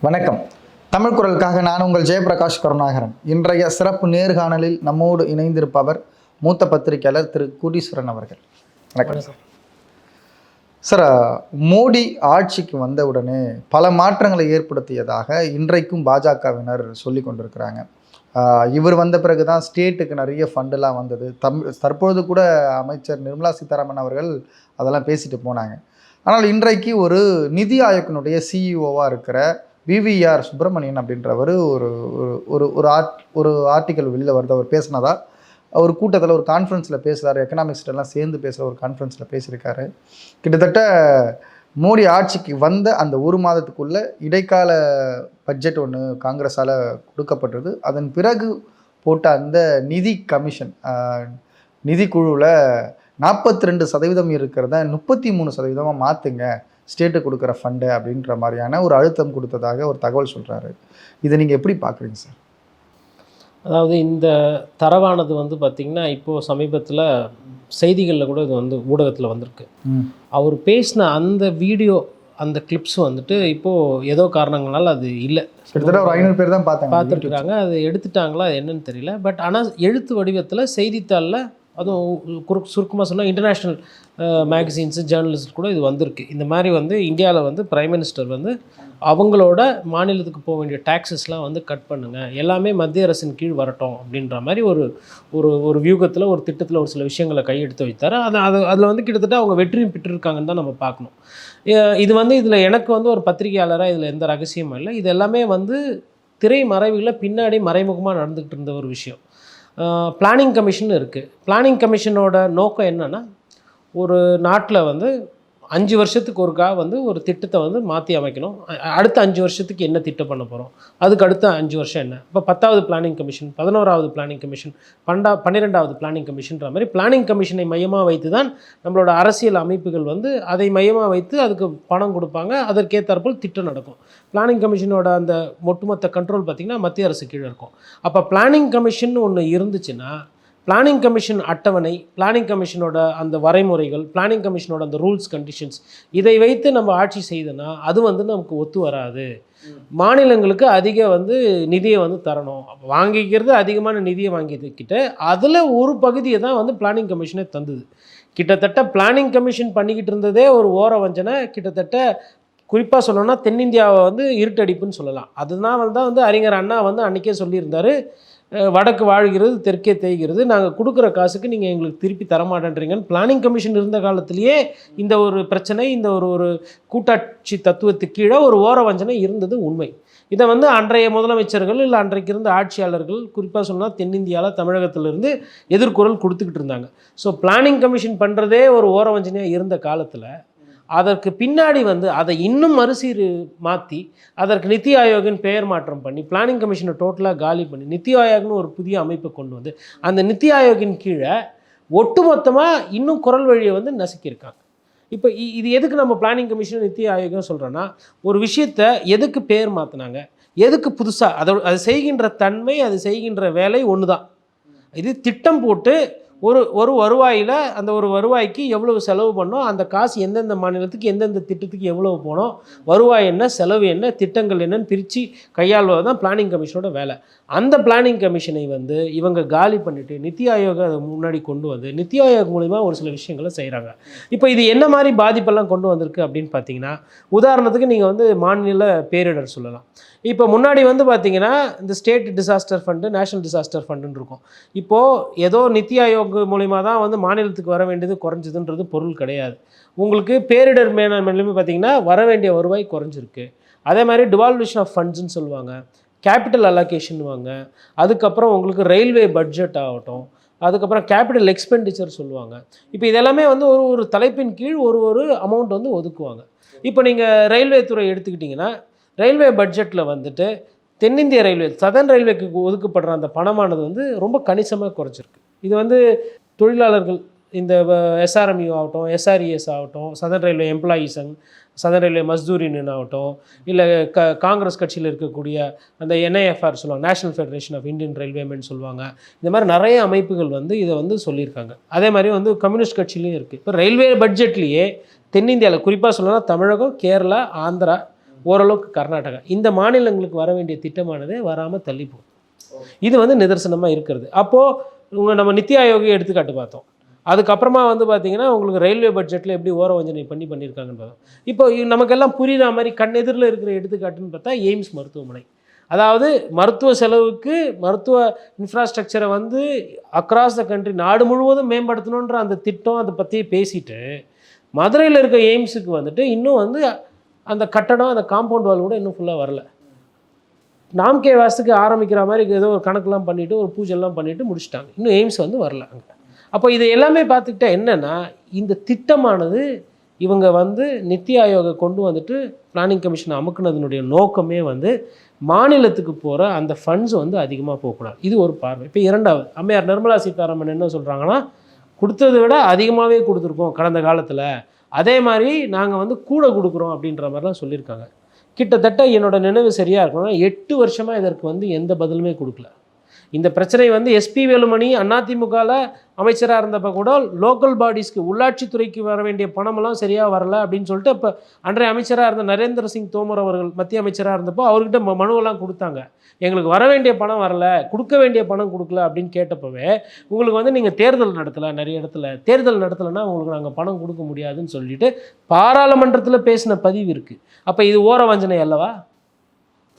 வணக்கம். தமிழ் குரலுக்காக நான் உங்கள் ஜெயபிரகாஷ் கருணாகரன். இன்றைய சிறப்பு நேர்காணலில் நம்மோடு இணைந்திருப்பவர் மூத்த பத்திரிகையாளர் திரு கோடீஸ்வரன் அவர்கள். வணக்கம் சார். சார், மோடி ஆட்சிக்கு வந்தவுடனே பல மாற்றங்களை ஏற்படுத்தியதாக இன்றைக்கும் பாஜகவினர் சொல்லி கொண்டிருக்கிறாங்க. இவர் வந்த பிறகு தான் ஸ்டேட்டுக்கு நிறைய ஃபண்டெல்லாம் வந்தது. தற்பொழுது கூட அமைச்சர் நிர்மலா சீதாராமன் அவர்கள் அதெல்லாம் பேசிட்டு போனாங்க. ஆனால் இன்றைக்கு ஒரு நிதி ஆயோக்கினுடைய சிஇஓவாக இருக்கிற விவிஆர் சுப்பிரமணியன் அப்படின்றவர் ஒரு ஆர்டிக்கல் வெளியில் வருது. அவர் பேசினதா ஒரு கூட்டத்தில் ஒரு கான்ஃபரன்ஸில் பேசுகிறார். எக்கனாமிக்ஸ்டெல்லாம் சேர்ந்து பேசுகிற ஒரு கான்ஃபரன்ஸில் பேசியிருக்காரு. கிட்டத்தட்ட மோடி ஆட்சிக்கு வந்த அந்த ஒரு மாதத்துக்குள்ளே இடைக்கால பட்ஜெட் ஒன்று காங்கிரஸால் கொடுக்கப்பட்டது. அதன் பிறகு போட்ட அந்த நிதி கமிஷன் நிதி குழுவில் 42% இருக்கிறத 33% மாற்றுங்க, ஸ்டேட்டு கொடுக்குற ஃபண்டு அப்படின்ற மாதிரியான ஒரு அழுத்தம் கொடுத்ததாக ஒரு தகவல் சொல்கிறாரு. இதை நீங்கள் எப்படி பார்க்குறீங்க சார்? அதாவது இந்த தரவானது பார்த்திங்கன்னா இப்போது சமீபத்தில் செய்திகளில் கூட இது ஊடகத்தில் வந்திருக்கு. அவர் பேசின அந்த வீடியோ, அந்த கிளிப்ஸ் இப்போது ஏதோ காரணங்களால் அது இல்லை. கிட்டத்தட்ட ஒரு 500 பேர் தான் பார்த்துருக்குறாங்க. அது எடுத்துட்டாங்களா என்னன்னு தெரியல. பட் ஆனால் எழுத்து வடிவத்தில் செய்தித்தாளில், அதுவும் சுருக்கமாக சொன்னால் இன்டர்நேஷ்னல் மேகசின்ஸு ஜேர்னலிஸ்ட் கூட இது வந்திருக்கு. இந்த மாதிரி இந்தியாவில் பிரைம் மினிஸ்டர் அவங்களோட மாநிலத்துக்கு போக வேண்டிய டேக்ஸஸ்லாம் கட் பண்ணுங்கள், எல்லாமே மத்திய அரசின் கீழ் வரட்டும் அப்படின்ற மாதிரி ஒரு வியூகத்தில், ஒரு திட்டத்தில் ஒரு சில விஷயங்களை கையெடுத்து வைத்தார். அதில் கிட்டத்தட்ட அவங்க வெற்றியும் பெற்றிருக்காங்கன்னு தான் நம்ம பார்க்கணும். இதில் எனக்கு ஒரு பத்திரிகையாளராக இதில் எந்த ரகசியமும் இல்லை. இது எல்லாமே திரை மறைவில் பின்னாடி மறைமுகமாக நடந்துகிட்டு இருந்த ஒரு விஷயம். பிளானிங் கமிஷன் இருக்குது. பிளானிங் கமிஷனோட நோக்கம் என்னென்னா, ஒரு நாட்டில் 5 வருஷத்துக்கு ஒருக்கா ஒரு திட்டத்தை மாற்றி அமைக்கணும். அடுத்த 5 வருஷத்துக்கு என்ன திட்டம் பண்ண போகிறோம், அதுக்கு அடுத்த 5 வருஷம் என்ன. இப்போ 10வது பிளானிங் கமிஷன், 11வது பிளானிங் கமிஷன், 12வது பிளானிங் கமிஷன்ற மாதிரி பிளானிங் கமிஷனை மையமாக வைத்து தான் நம்மளோட அரசியல் அமைப்புகள் அதை மையமாக வைத்து அதுக்கு பணம் கொடுப்பாங்க. அதற்கேற்றாற்போல் திட்டம் நடக்கும். பிளானிங் கமிஷனோட அந்த ஒட்டுமொத்த கண்ட்ரோல் பார்த்திங்கன்னா மத்திய அரசு கீழே இருக்கும். அப்போ பிளானிங் கமிஷன் ஒன்று இருந்துச்சுன்னா, பிளானிங் கமிஷன் அட்டவணை, பிளானிங் கமிஷனோட அந்த வரைமுறைகள், பிளானிங் கமிஷனோட அந்த ரூல்ஸ் கண்டிஷன்ஸ், இதை வைத்து நம்ம ஆட்சி செய்தோன்னா அது நமக்கு ஒத்து வராது. மாநிலங்களுக்கு அதிக நிதியை தரணும். வாங்கிக்கிறது அதிகமான நிதியை வாங்கிக்கிட்டு அதில் ஒரு பகுதியை தான் பிளானிங் கமிஷனே தந்தது. கிட்டத்தட்ட பிளானிங் கமிஷன் பண்ணிக்கிட்டு இருந்ததே ஒரு ஓர வஞ்சனை. கிட்டத்தட்ட குறிப்பாக சொல்லணும்னா தென்னிந்தியாவை இருட்டடிப்புன்னு சொல்லலாம். அதுதான் தான் அறிஞர் அண்ணா அன்றைக்கே சொல்லியிருந்தார், வடக்கு வாழ்கிறது தெற்கே தேய்கிறது, நாங்கள் கொடுக்குற காசுக்கு நீங்கள் எங்களுக்கு திருப்பி தரமாட்டேன்றீங்கன்னு. பிளானிங் கமிஷன் இருந்த காலத்திலேயே இந்த ஒரு பிரச்சனை, இந்த ஒரு கூட்டாட்சி தத்துவத்துக்கு கீழே ஒரு ஓர வஞ்சனை இருந்தது உண்மை. இதை அன்றைய முதலமைச்சர்கள் இல்லை அன்றைக்கு இருந்த ஆட்சியாளர்கள், குறிப்பாக சொன்னால் தென்னிந்தியாவில் தமிழகத்திலிருந்து எதிர்குரல் கொடுத்துக்கிட்டு இருந்தாங்க. ஸோ பிளானிங் கமிஷன் பண்ணுறதே ஒரு ஓர வஞ்சனையாக இருந்த காலத்தில் அதற்கு பின்னாடி அதை இன்னும் மாற்றி அதற்கு நித்தி ஆயோக்கின் பெயர் மாற்றம் பண்ணி பிளானிங் கமிஷனை டோட்டலாக காலி பண்ணி நித்தி ஆயோக்னு ஒரு புதிய அமைப்பை கொண்டு அந்த நித்தி ஆயோக்கின் கீழே ஒட்டுமொத்தமாக இன்னும் குரல் வழியை நசுக்கியிருக்காங்க. இப்போ இது எதுக்கு நம்ம பிளானிங் கமிஷன் நித்தி ஆயோகம் சொல்கிறோன்னா, ஒரு விஷயத்தை எதுக்கு பேர் மாற்றினாங்க, எதுக்கு புதுசாக அது செய்கின்ற தன்மை, அது செய்கின்ற வேலை ஒன்று தான். இது திட்டம் போட்டு ஒரு வருவாயில் அந்த ஒரு வருவாய்க்கு எவ்வளவு செலவு பண்ணோம், அந்த காசு எந்தெந்த மாநிலத்துக்கு எந்தெந்த திட்டத்துக்கு எவ்வளவு போனோம், வருவாய் என்ன, செலவு என்ன, திட்டங்கள் என்னன்னு பிரித்து கையாள்வது தான் பிளானிங் கமிஷனோட வேலை. அந்த பிளானிங் கமிஷனை இவங்க காலி பண்ணிவிட்டு நித்தி ஆயோக் அதை முன்னாடி கொண்டு நித்தி ஆயோக் மூலிமா ஒரு சில விஷயங்களை செய்கிறாங்க. இப்போ இது என்ன மாதிரி பாதிப்பெல்லாம் கொண்டு வந்திருக்கு அப்படின்னு பார்த்தீங்கன்னா, உதாரணத்துக்கு நீங்கள் மாநில பேரிடர் சொல்லலாம். இப்போ முன்னாடி பார்த்திங்கன்னா இந்த state disaster fund, national disaster ஃபண்டுன்னு இருக்கும். இப்போது ஏதோ நித்தி ஆயோக் மூலிமா தான் மாநிலத்துக்கு வர வேண்டியது குறைஞ்சதுன்றது பொருள் கிடையாது. உங்களுக்கு பேரிடர் மேலாண்மையிலுமே பார்த்திங்கன்னா வர வேண்டிய வருவாய் குறைஞ்சிருக்கு. அதே மாதிரி டிவால்வேஷன் ஆஃப் ஃபண்ட்ஸ்ன்னு சொல்லுவாங்க, கேபிட்டல் அலோகேஷன்வாங்க, அதுக்கப்புறம் உங்களுக்கு ரயில்வே பட்ஜெட் ஆகட்டும், அதுக்கப்புறம் கேபிட்டல் எக்ஸ்பெண்டிச்சர் சொல்லுவாங்க. இப்போ இதெல்லாமே ஒரு தலைப்பின் கீழ் ஒரு அமௌண்ட் ஒதுக்குவாங்க. இப்போ நீங்கள் ரயில்வே துறை எடுத்துக்கிட்டிங்கன்னா, ரயில்வே பட்ஜெட்டில் தென்னிந்திய ரயில்வே, சதர்ன் ரயில்வேக்கு ஒதுக்கப்படுற அந்த பணமானது ரொம்ப கணிசமாக குறைச்சிருக்கு. இது தொழிலாளர்கள், இந்த எஸ்ஆர்எம்யூ ஆகட்டும், எஸ்ஆர்இஎஸ் ஆகட்டும், southern railway employees Sangh, southern railway Mazdoor union ஆகட்டும், இல்லை காங்கிரஸ் கட்சியில் இருக்கக்கூடிய அந்த என்ஐஎஃப்ஆர் சொல்லுவாங்க, national federation of Indian railwaymen சொல்லுவாங்க. இந்த மாதிரி நிறைய அமைப்புகள் இதை சொல்லியிருக்காங்க. அதே மாதிரி கம்யூனிஸ்ட் கட்சியிலையும் இருக்குது. இப்போ ரயில்வே பட்ஜெட்லேயே தென்னிந்தியாவில் குறிப்பாக சொல்லலாம் தமிழகம், கேரளா, ஆந்திரா, ஓரளவுக்கு கர்நாடகா. இந்த மாநிலங்களுக்கு வர வேண்டிய திட்டமானது வராமல் தள்ளி போகும். இது வந்து நிதர்சனமாக இருக்கிறது. அப்போது நம்ம நித்தி ஆயோகை எடுத்துக்காட்டு பார்த்தோம். அதுக்கப்புறமா வந்து பார்த்திங்கன்னா உங்களுக்கு ரயில்வே பட்ஜெட்டில் எப்படி ஓர வஞ்சனை பண்ணியிருக்காங்கன்னு பார்த்தோம். இப்போ நமக்கெல்லாம் புரிகிற மாதிரி கண்ணெதிரில் இருக்கிற எடுத்துக்காட்டுன்னு பார்த்தா எய்ம்ஸ் மருத்துவமனை. அதாவது மருத்துவ செலவுக்கு மருத்துவ இன்ஃப்ராஸ்ட்ரக்சரை வந்து அக்ராஸ் த கண்ட்ரி நாடு முழுவதும் மேம்படுத்தணுன்ற அந்த திட்டம் அதை பற்றி பேசிட்டு மதுரையில் இருக்க எய்ம்ஸுக்கு வந்துட்டு இன்னும் வந்து அந்த கட்டடம் அந்த காம்பவுண்ட் வால் கூட இன்னும் ஃபுல்லாக வரல. நாம்கே வாசத்துக்கு ஆரம்பிக்கிற மாதிரி ஏதோ ஒரு கணக்கெலாம் பண்ணிவிட்டு ஒரு பூஜைலாம் பண்ணிவிட்டு முடிச்சிட்டாங்க. இன்னும் எய்ம்ஸ் வந்து வரல அங்கே. அப்போ இதை எல்லாமே பார்த்துக்கிட்டா என்னென்னா இந்த திட்டமானது இவங்க வந்து நித்தி ஆயோகை கொண்டு வந்துட்டு பிளானிங் கமிஷனை அமுக்குனதுனுடைய நோக்கமே வந்து மாநிலத்துக்கு போகிற அந்த ஃபண்ட்ஸ் வந்து அதிகமாக போகக்கூடாது. இது ஒரு பார்வை. இப்போ இரண்டாவது அம்மையார் நிர்மலா சீதாராமன் என்ன சொல்கிறாங்கன்னா, கொடுத்ததை விட அதிகமாகவே கொடுத்துருக்கோம் கடந்த காலத்தில், அதே மாதிரி நாங்கள் வந்து கூட கொடுக்குறோம் அப்படின்ற மாதிரிலாம் சொல்லியிருக்காங்க. கிட்டத்தட்ட என்னோட நினைவு சரியாக இருக்கணும்னா 8 வருஷமாக இதற்கு வந்து எந்த பதிலுமே கொடுக்கல. இந்த பிரச்சனை வந்து எஸ்பி வேலுமணி அதிமுகவில் அமைச்சராக இருந்தப்போ கூட லோக்கல் பாடிஸ்க்கு உள்ளாட்சித்துறைக்கு வர வேண்டிய பணமெல்லாம் சரியாக வரல அப்படின்னு சொல்லிட்டு இப்போ அன்றைய அமைச்சராக இருந்த நரேந்திர சிங் தோமர் அவர்கள் மத்திய அமைச்சராக இருந்தப்போ அவர்கிட்ட மனுவெல்லாம் கொடுத்தாங்க. எங்களுக்கு வர வேண்டிய பணம் வரல, கொடுக்க வேண்டிய பணம் கொடுக்கல அப்படின்னு கேட்டப்பவே உங்களுக்கு வந்து நீங்கள் தேர்தல் நடத்தலை, நிறைய இடத்துல தேர்தல் நடத்தலைன்னா உங்களுக்கு நாங்கள் பணம் கொடுக்க முடியாதுன்னு சொல்லிட்டு பாராளுமன்றத்தில் பேசின பதிவு இருக்குது. அப்போ இது ஓர வஞ்சனை அல்லவா?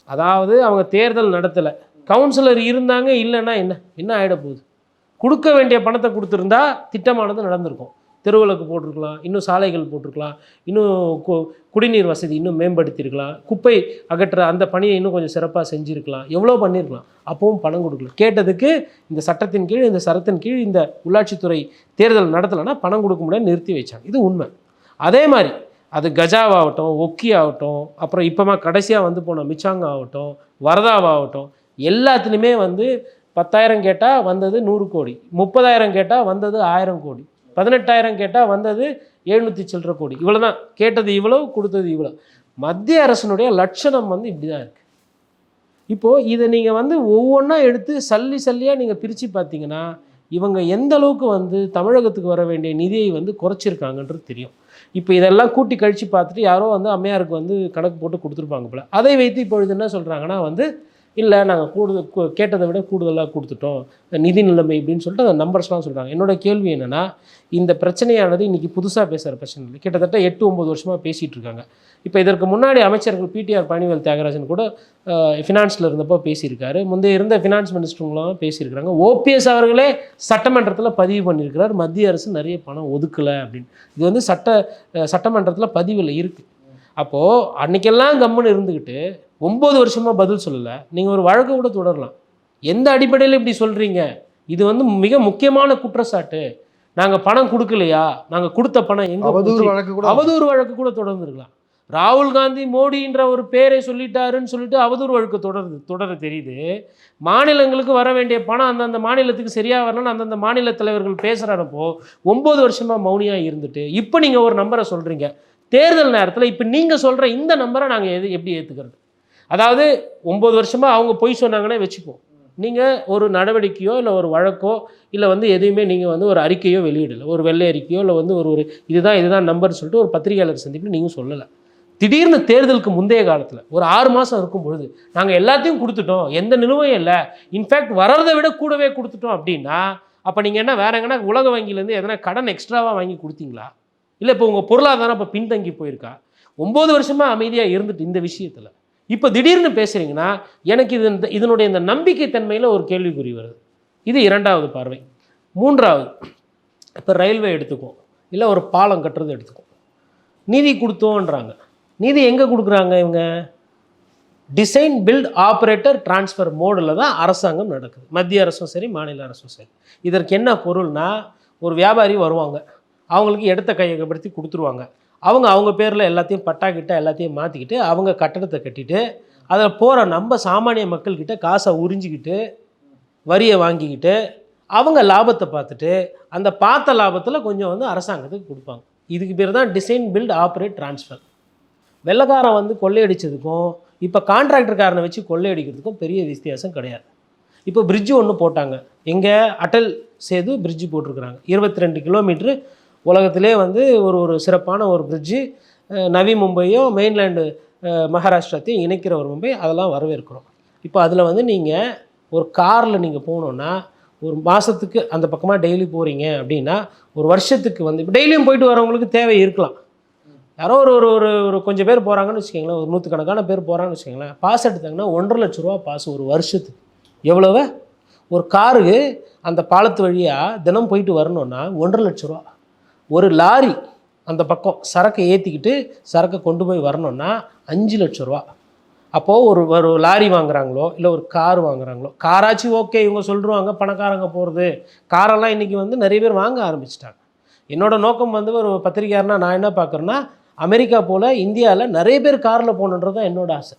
அதாவது அவங்க தேர்தல் நடத்தலை, கவுன்சிலர் இருந்தாங்க, இல்லைன்னா என்ன ஆகிட போகுது? கொடுக்க வேண்டிய பணத்தை கொடுத்துருந்தா திட்டமானது நடந்திருக்கும். தெருவிளக்கு போட்டிருக்கலாம், இன்னும் சாலைகள் போட்டிருக்கலாம், இன்னும் குடிநீர் வசதி இன்னும் மேம்படுத்தியிருக்கலாம், குப்பை அகற்ற அந்த பணியை இன்னும் கொஞ்சம் சிறப்பாக செஞ்சுருக்கலாம், எவ்வளோ பண்ணியிருக்கலாம். அப்பவும் பணம் கொடுக்கல. கேட்டதுக்கு இந்த சட்டத்தின் கீழ் இந்த சரத்தின் கீழ் இந்த உள்ளாட்சித்துறை தேர்தல் நடத்தலைன்னா பணம் கொடுக்க முடியாது, நிறுத்தி வச்சாங்க. இது உண்மை. அதே மாதிரி அது கஜாவாகட்டும், ஒக்கி ஆகட்டும், அப்புறம் இப்போமா கடைசியாக வந்து போன மிச்சாங் ஆகட்டும், வரதாவாகட்டும், எல்லாத்துலேயுமே வந்து 10,000 கேட்டால் வந்தது 100 கோடி, 30,000 கேட்டால் வந்தது 1000 கோடி, 18,000 கேட்டால் வந்தது 700 சில்லற கோடி. இவ்வளோ தான் கேட்டது, இவ்வளவு கொடுத்தது இவ்வளோ. மத்திய அரசினுடைய லட்சணம் வந்து இப்படி தான் இருக்குது. இப்போது இதை நீங்கள் வந்து ஒவ்வொன்றா எடுத்து சல்லியாக நீங்கள் பிரித்து பார்த்தீங்கன்னா இவங்க எந்த அளவுக்கு வந்து தமிழகத்துக்கு வர வேண்டிய நிதியை வந்து குறைச்சிருக்காங்கன்றது தெரியும். இப்போ இதெல்லாம் கூட்டி கழித்து பார்த்துட்டு யாரோ வந்து அம்மையாருக்கு வந்து கணக்கு போட்டு கொடுத்துருப்பாங்க போல. அதை வைத்து இப்பொழுது என்ன சொல்கிறாங்கன்னா வந்து இல்லை நாங்கள் கேட்டதை விட கூடுதலாக கொடுத்துட்டோம், நிதி நிலைமை இப்படின்னு சொல்லிட்டு அந்த நம்பர்ஸ்லாம் சொல்கிறாங்க. என்னோடய கேள்வி என்னென்னா, இந்த பிரச்சனையானது இன்றைக்கி புதுசாக பேசுகிற பிரச்சனை இல்லை, கிட்டத்தட்ட 8-9 வருஷமாக பேசிகிட்டு இருக்காங்க. இப்போ இதற்கு முன்னாடி அமைச்சர்கள் பிடிஆர் பழனிவேல் தியாகராஜன் கூட ஃபினான்ஸில் இருந்தப்போ பேசியிருக்காரு, முந்தைய இருந்த ஃபினான்ஸ் மினிஸ்டருங்களாம் பேசியிருக்கிறாங்க. ஓபிஎஸ் அவர்களே சட்டமன்றத்தில் பதிவு பண்ணியிருக்கிறார், மத்திய அரசு நிறைய பணம் ஒதுக்கலை அப்படின்னு. இது வந்து சட்டமன்றத்தில் பதிவில் இருக்குது. அப்போது அன்றைக்கெல்லாம் கம்முன்னு இருந்துக்கிட்டு 9 வருஷமாக பதில் சொல்லலை. நீங்கள் ஒரு வழக்கு கூட தொடரலாம். எந்த அடிப்படையில் இப்படி சொல்கிறீங்க? இது வந்து மிக முக்கியமான குற்றச்சாட்டு. நாங்கள் பணம் கொடுக்கலையா, நாங்கள் கொடுத்த பணம் எங்கே? அவதூறு வழக்கு கூட தொடர்ந்துருக்கலாம். ராகுல் காந்தி மோடின்ற ஒரு பேரை சொல்லிட்டாருன்னு சொல்லிட்டு அவதூறு வழக்கு தொடர தெரியுது. மாநிலங்களுக்கு வர வேண்டிய பணம் அந்தந்த மாநிலத்துக்கு சரியாக வரணும்னு அந்தந்த மாநில தலைவர்கள் பேசுகிறப்போ 9 வருஷமாக மௌனியாக இருந்துட்டு இப்போ நீங்கள் ஒரு நம்பரை சொல்கிறீங்க. தேர்தல் நேரத்தில் இப்போ நீங்கள் சொல்கிற இந்த நம்பரை நாங்கள் எப்படி ஏற்றுக்கிறது? அதாவது 9 வருஷமாக அவங்க பொய் சொன்னாங்கன்னே வச்சுப்போம். நீங்கள் ஒரு நடவடிக்கையோ இல்லை ஒரு வழக்கோ இல்லை வந்து எதையுமே நீங்கள் வந்து ஒரு அறிக்கையோ வெளியிடலை, ஒரு வெள்ளை அறிக்கையோ இல்லை வந்து ஒரு இதுதான் நம்பர்னு சொல்லிட்டு ஒரு பத்திரிகையாளர் சந்திப்பில் நீங்கள் சொல்லலை. திடீர்னு தேர்தலுக்கு முந்தைய காலத்தில் ஒரு 6 மாதம் இருக்கும் பொழுது நாங்கள் எல்லாத்தையும் கொடுத்துட்டோம், எந்த நிலுவையும் இல்லை, இன்ஃபேக்ட் வர்றதை விட கூடவே கொடுத்துட்டோம் அப்படின்னா அப்போ நீங்கள் என்ன வேற எங்கன்னா உலக வங்கியிலேருந்து எதனா கடன் எக்ஸ்ட்ராவாக வாங்கி கொடுத்தீங்களா? இல்லை இப்போ உங்கள் பொருளாதாரம் இப்போ பின்தங்கி போயிருக்கா? 9 வருஷமாக அமைதியாக இருந்துட்டு இந்த விஷயத்தில் இப்போ திடீர்னு பேசுகிறீங்கன்னா எனக்கு இதனுடைய இந்த நம்பிக்கை தன்மையில் ஒரு கேள்விக்குறி வருது. இது இரண்டாவது பார்வை. மூன்றாவது, இப்போ ரயில்வே எடுத்துக்கும், இல்லை ஒரு பாலம் கட்டுறது எடுத்துக்கும், நிதி கொடுத்தோன்றாங்க. நிதி எங்கே கொடுக்குறாங்க? இவங்க டிசைன் பில்ட் ஆப்ரேட்டர் டிரான்ஸ்ஃபர் மோடில் தான் அரசாங்கம் நடக்குது, மத்திய அரசும் சரி மாநில அரசும் சரி. இதற்கு என்ன பொருள்னா, ஒரு வியாபாரி வருவாங்க, அவங்களுக்கு இடத்த கையகப்படுத்தி கொடுத்துருவாங்க, அவங்க பேரில் எல்லாத்தையும் பட்டா கிட்ட எல்லாத்தையும் மாற்றிக்கிட்டு அவங்க கட்டடத்தை கட்டிட்டு அதில் போகிற நம்ம சாமானிய மக்கள்கிட்ட காசை உறிஞ்சிக்கிட்டு வரியை வாங்கிக்கிட்டு அவங்க லாபத்தை பார்த்துட்டு அந்த பார்த்த லாபத்தில் கொஞ்சம் வந்து அரசாங்கத்துக்கு கொடுப்பாங்க. இதுக்கு பேர் தான் டிசைன் பில்ட் ஆப்ரேட் டிரான்ஸ்ஃபர். வெள்ளைக்காரன் வந்து கொள்ளையடித்ததுக்கும் இப்போ கான்ட்ராக்டர்காரனை வச்சு கொள்ளையடிக்கிறதுக்கும் பெரிய வித்தியாசம் கிடையாது. இப்போ பிரிட்ஜு ஒன்று போட்டாங்க, எங்கே அட்டல் சேது பிரிட்ஜு போட்டிருக்கிறாங்க, 22 கிலோமீட்ரு. உலகத்திலே வந்து ஒரு சிறப்பான ஒரு பிரிட்ஜு. நவி மும்பையும் மெயின்லேண்டு மகாராஷ்டிராத்தையும் இணைக்கிற ஒரு மும்பை, அதெல்லாம் வரவேற்கிறோம். இப்போ அதில் வந்து நீங்கள் ஒரு காரில் நீங்கள் போகணுன்னா ஒரு மாதத்துக்கு அந்த பக்கமாக டெய்லி போகிறீங்க அப்படின்னா ஒரு வருஷத்துக்கு வந்து இப்போ டெய்லியும் போயிட்டு வரவங்களுக்கு தேவை இருக்கலாம். யாரோ ஒரு ஒரு ஒரு ஒரு கொஞ்சம் பேர் போகிறாங்கன்னு வச்சுக்கோங்களேன், ஒரு 100கணக்கான பேர் போகிறாங்கன்னு வச்சுக்கோங்களேன், பாஸ் எடுத்தாங்கன்னா 1,50,000 பாஸ் ஒரு வருஷத்துக்கு. எவ்வளவு? ஒரு காருக்கு அந்த பாலத்து வழியாக தினம் போயிட்டு வரணுன்னா 1,50,000. ஒரு லாரி அந்த பக்கம் சரக்கை ஏற்றிக்கிட்டு சரக்கை கொண்டு போய் வரணுன்னா 5,00,000. அப்போது ஒரு லாரி வாங்குறாங்களோ இல்லை ஒரு கார் வாங்குறாங்களோ, காராச்சும் ஓகே இவங்க சொல்லிடுவாங்க பணக்காரங்க போகிறது, காரெல்லாம் இன்றைக்கி வந்து நிறைய பேர் வாங்க ஆரம்பிச்சிட்டாங்க. என்னோட நோக்கம் வந்து ஒரு பத்திரிக்கையாளனா நான் என்ன பார்க்குறேன்னா, அமெரிக்கா போல் இந்தியாவில் நிறைய பேர் காரில் போகணுன்றது தான் என்னோட ஆசை.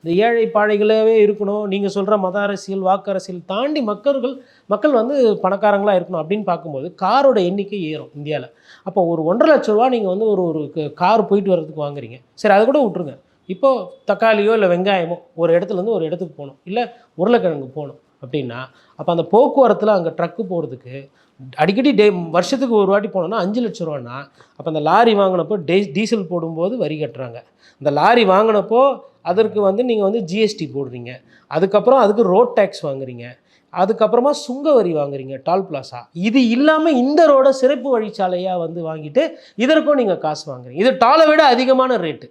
இந்த ஏழை பாழைகளாகவே இருக்கணும், நீங்கள் சொல்கிற மத அரசியல் வாக்கு அரசியல் தாண்டி மக்கள் வந்து பணக்காரங்களாக இருக்கணும் அப்படின்னு பார்க்கும்போது காரோட எண்ணிக்கை ஏறும் இந்தியாவில். அப்போ ஒரு 1,50,000 நீங்கள் வந்து ஒரு கார் போயிட்டு வர்றதுக்கு வாங்குறீங்க. சரி, அதை கூட விட்ருங்க. இப்போது தக்காளியோ இல்லை வெங்காயமோ ஒரு இடத்துலேருந்து ஒரு இடத்துக்கு போகணும், இல்லை உருளைக்கிழங்கு போகணும் அப்படின்னா, அப்போ அந்த போக்குவரத்தில் அங்கே ட்ரக்கு போகிறதுக்கு அடிக்கடி வருஷத்துக்கு ஒரு வாட்டி போனோன்னா 5,00,000. அப்போ அந்த லாரி வாங்கினப்போ டீசல் போடும்போது வரி கட்டுறாங்க. இந்த லாரி வாங்கினப்போ அதற்கு வந்து நீங்கள் வந்து ஜிஎஸ்டி போடுறீங்க, அதுக்கப்புறம் அதுக்கு ரோட் டேக்ஸ் வாங்குறீங்க, அதுக்கப்புறமா சுங்க வரி வாங்குறீங்க, டால் பிளாசா. இது இல்லாமல் இந்த ரோடை சிறப்பு வழிச்சாலையாக வந்து வாங்கிட்டு இதற்கும் நீங்கள் காசு வாங்குறீங்க. இது டாலை விட அதிகமான ரேட்டு.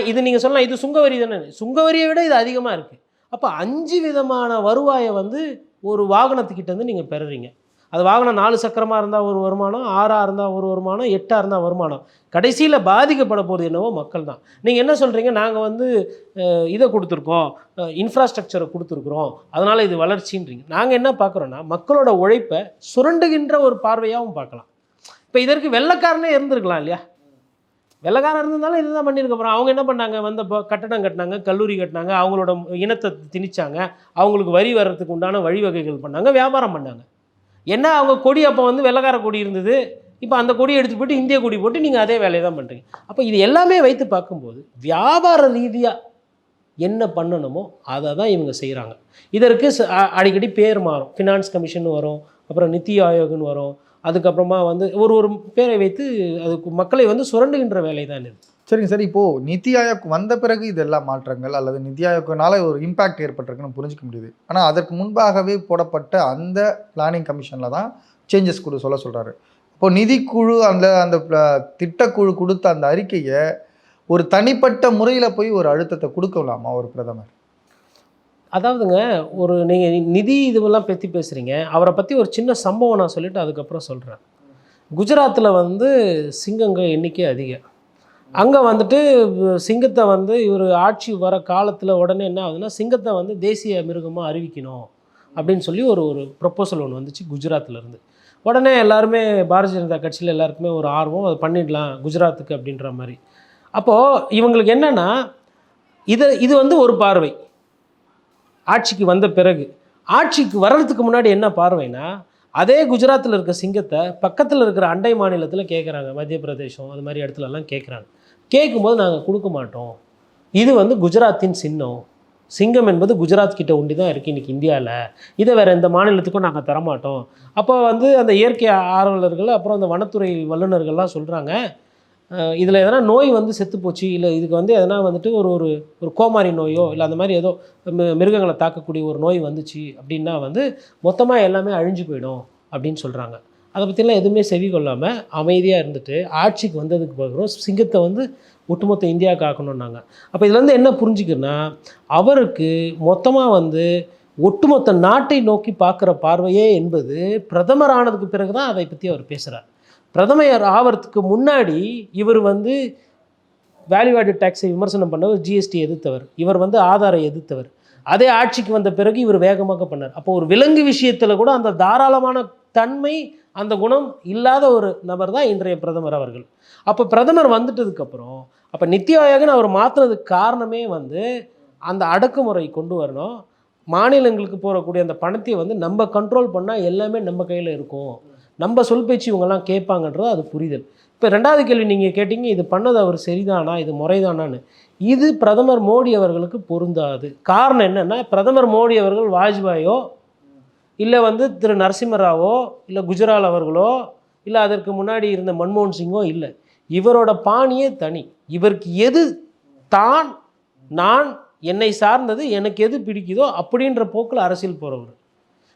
இது நீங்கள் சொல்லலாம் இது சுங்க வரி தானே, சுங்க வரியை விட இது அதிகமாக இருக்குது. அப்போ 5 விதமான வருவாயை வந்து ஒரு வாகனத்துக்கிட்ட வந்து நீங்கள் பெறுறீங்க. அது வாகனம் 4 சக்கரமாக இருந்தால் ஒரு வருமானம், 6ஆக இருந்தால் ஒரு வருமானம், 8ஆக இருந்தால் வருமானம். கடைசியில் பாதிக்கப்பட போகிறது என்னவோ மக்கள் தான். நீங்கள் என்ன சொல்கிறீங்க, நாங்கள் வந்து இதை கொடுத்துருக்கோம், இன்ஃப்ராஸ்ட்ரக்சரை கொடுத்துருக்குறோம், அதனால் இது வளர்ச்சின்றீங்க. நாங்கள் என்ன பார்க்குறோன்னா மக்களோட உழைப்பை சுரண்டுகின்ற ஒரு பார்வையாகவும் பார்க்கலாம். இப்போ இதற்கு வெள்ளைக்காரனே இருந்திருக்கலாம் இல்லையா? வெள்ளைக்காரன் இருந்ததாலும் இதுதான் பண்ணியிருக்க போகிறோம். அவங்க என்ன பண்ணாங்க, கட்டடம் கட்டினாங்க, கல்லூரி கட்டினாங்க, அவங்களோட இனத்தை திணிச்சாங்க, அவங்களுக்கு வரி வர்றதுக்கு உண்டான வழிவகைகள் பண்ணாங்க, வியாபாரம் பண்ணாங்க. என்ன அவங்க கொடி அப்போ வந்து வெள்ளைக்கார கொடி இருந்தது, இப்போ அந்த கொடியை எடுத்துகிட்டு போய்ட்டு இந்திய கொடி போட்டு நீங்கள் அதே வேலையை தான் பண்ணுறீங்க. அப்போ இது எல்லாமே வைத்து பார்க்கும்போது வியாபார ரீதியாக என்ன பண்ணணுமோ அதை தான் இவங்க செய்கிறாங்க. இதற்கு அடிக்கடி பேர் மாறும், ஃபினான்ஸ் கமிஷன் வரும், அப்புறம் நித்தி ஆயோக்னு வரும், அதுக்கப்புறமா வந்து ஒரு பேரை வைத்து அதுக்கு மக்களை வந்து சுரண்டுகின்ற வேலை தான் இது. சரிங்க சார், இப்போது நித்தி ஆயோக் வந்த பிறகு இதெல்லாம் மாற்றங்கள் அல்லது நித்தி ஆயோக்குனால ஒரு இம்பேக்ட் ஏற்பட்டிருக்குன்னு புரிஞ்சிக்க முடியுது. ஆனால் அதற்கு முன்பாகவே போடப்பட்ட அந்த பிளானிங் கமிஷனில் தான் சேஞ்சஸ் சொல்கிறாரு. இப்போது நிதிக்குழு அந்த திட்டக்குழு கொடுத்த அந்த அறிக்கையை ஒரு தனிப்பட்ட முறையில் போய் ஒரு அழுத்தத்தை கொடுக்கலாமா ஒரு பிரதமர்? அதாவதுங்க, நீங்கள் நிதி இதுவெல்லாம் பற்றி பேசுகிறீங்க, அவரை பற்றி ஒரு சின்ன சம்பவம் நான் சொல்லிவிட்டு அதுக்கப்புறம் சொல்கிறேன். குஜராத்தில் வந்து சிங்கங்கள் எண்ணிக்கை அதிகம். அங்கே வந்துட்டு சிங்கத்தை வந்து இவர் ஆட்சி வர காலத்தில் உடனே என்ன ஆகுதுன்னா, சிங்கத்தை வந்து தேசிய மிருகமாக அறிவிக்கணும் அப்படின்னு சொல்லி ஒரு ப்ரொப்போசல் ஒன்று வந்துச்சு குஜராத்லேருந்து. உடனே எல்லாருமே பாரதிய ஜனதா கட்சியில் எல்லாருக்குமே ஒரு ஆர்வம், அதை பண்ணிடலாம் குஜராத்துக்கு அப்படின்ற மாதிரி. அப்போது இவங்களுக்கு என்னென்னா, இது வந்து ஒரு பார்வை. ஆட்சிக்கு வந்த பிறகு, ஆட்சிக்கு வர்றதுக்கு முன்னாடி என்ன பார்வைனா, அதே குஜராத்தில் இருக்க சிங்கத்தை பக்கத்தில் இருக்கிற அண்டை மாநிலத்தில் கேட்குறாங்க, மத்திய பிரதேசம் அது மாதிரி இடத்துலலாம் கேட்குறாங்க. கேட்கும்போது நாங்கள் கொடுக்க மாட்டோம், இது வந்து குஜராத்தின் சின்னம், சிங்கம் என்பது குஜராத் கிட்ட ஒண்டி தான் இருக்குது இன்றைக்கி இந்தியாவில், இதை வேறு எந்த மாநிலத்துக்கும் நாங்கள் தரமாட்டோம். அப்போ வந்து அந்த இயற்கை ஆர்வலர்கள் அப்புறம் அந்த வனத்துறை வல்லுநர்கள்லாம் சொல்கிறாங்க, இதில் எதனா நோய் வந்து செத்து போச்சு, இல்லை இதுக்கு வந்து எதனா வந்துட்டு ஒரு கோமாரி நோயோ இல்லை அந்த மாதிரி ஏதோ மிருகங்களை தாக்கக்கூடிய ஒரு நோய் வந்துச்சு அப்படின்னா வந்து மொத்தமாக எல்லாமே அழிஞ்சு போயிடும் அப்படின்னு சொல்கிறாங்க. அதை பற்றிலாம் எதுவுமே செவி கொள்ளாமல் அமைதியாக இருந்துட்டு ஆட்சிக்கு வந்ததுக்கு பார்க்குறோம் சிங்கத்தை வந்து ஒட்டுமொத்த இந்தியா காக்கணுன்னாங்க. அப்போ இதுல இருந்து என்ன புரிஞ்சுக்கிறேன்னா, அவருக்கு மொத்தமாக வந்து ஒட்டுமொத்த நாட்டை நோக்கி பார்க்குற பார்வையே என்பது பிரதமர் ஆனதுக்கு பிறகு தான் அதை பற்றி அவர் பேசுகிறார். பிரதமர் ஆவறதுக்கு முன்னாடி இவர் வந்து வேல்யூ ஆடட் டேக்ஸை விமர்சனம் பண்ணவர், ஜிஎஸ்டி எதிர்த்தவர், இவர் வந்து ஆதாரை எதிர்த்தவர். அதே ஆட்சிக்கு வந்த பிறகு இவர் வேகமாக பண்ணார். அப்போ ஒரு விலங்கு விஷயத்தில் கூட அந்த தாராளமான தன்மை, அந்த குணம் இல்லாத ஒரு நபர் தான் இன்றைய பிரதமர் அவர்கள். அப்போ பிரதமர் வந்துட்டதுக்கப்புறம் அப்போ நித்தி ஆயோக்னு அவர் மாற்றினதுக்கு காரணமே வந்து அந்த அடக்குமுறை கொண்டு வரணும், மாநிலங்களுக்கு போகக்கூடிய அந்த பணத்தை வந்து நம்ம கண்ட்ரோல் பண்ணால் எல்லாமே நம்ம கையில் இருக்கும், நம்ம சொல் பேச்சு இவங்கெல்லாம் கேட்பாங்கன்றது அது புரிதல். இப்போ ரெண்டாவது கேள்வி நீங்கள் கேட்டிங்க, இது பண்ணது அவர் சரிதானா, இது முறைதானான்னு. இது பிரதமர் மோடி அவர்களுக்கு பொருந்தாது. காரணம் என்னென்னா, பிரதமர் மோடி அவர்கள் வாஜ்பாயோ இல்லை வந்து திரு நரசிம்மராவோ இல்லை குஜரால் அவர்களோ இல்லை அதற்கு முன்னாடி இருந்த மன்மோகன் சிங்கோ இல்லை. இவரோட பாணியே தனி. இவருக்கு எது நான் என்னை சார்ந்தது எனக்கு எது பிடிக்குதோ அப்படின்ற போக்கில் அரசியல் போகிறவர்.